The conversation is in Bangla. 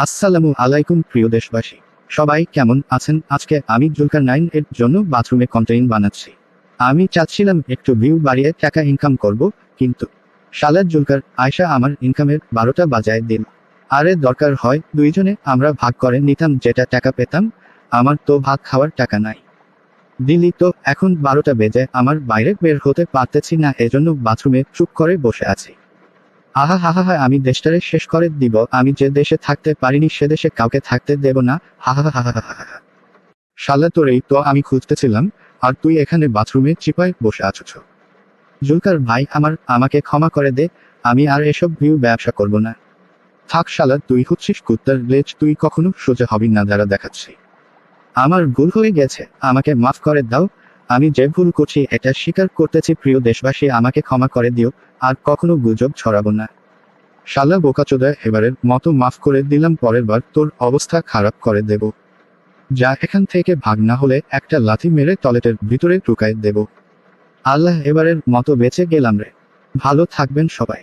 আসসালামু আলাইকুম প্রিয় দেশবাসী, সবাই কেমন আছেন? আজকে আমি জুলকার 9 এর জন্য বাথরুমে কন্টেইন বানাচ্ছি। আমি চাচ্ছিলাম একটু ভিউ বাড়িয়ে টাকা ইনকাম করব, কিন্তু শালা জুলকার আয়শা আমার ইনকামের 12টা বাজায় দিল। আরে দরকার হয় দুইজনে আমরা ভাগ করে নিতাম, যেটা টাকা পেতাম। আমার তো ভাত খাওয়ার টাকা নাই। দিলি তো এখন 12টা বেজে আমার বাইরে বের হতে পারতেছি না, এজন্য বাথরুমে চুপ করে বসে আছি। আহা হা হা হা, আমি দেশটারে শেষ করে দিব। আমি যে দেশে থাকতে পারিনি সে দেশে কাউকে থাকতে দেব না। হা হা হা হা হা হা। শালা তোরেই তো আমি খুঁজতেছিলাম, আর তুই এখানে বাথরুমে চিপায় বসে আছিস। জুলকার ভাই আমাকে ক্ষমা করে দে। আমি আর এসব ভিউ ব্যবসা করব না। থাক শালা, তুই হচ্ছিস কুত্তার লেজ, তুই কখনো সোজা হবি না, দ্বারা দেখাচ্ছি। আমার ভুল হয়ে গেছে, আমাকে মাফ করে দাও। আমি যে ভুল করছি এটা স্বীকার করতেছি। প্রিয় দেশবাসী, আমাকে ক্ষমা করে দিও, আর কখনো গুজব ছড়াবো না। শালা বোকাচোদা, এবারের মতো মাফ করে দিলাম, পরের বার তোর অবস্থা খারাপ করে দেব। যা এখান থেকে, ভাগ না হলে একটা লাথি মেরে টয়লেটের ভিতরে ঢুকায় দেব। আল্লাহ, এবারের মতো বেঁচে গেলাম রে। ভালো থাকবেন সবাই।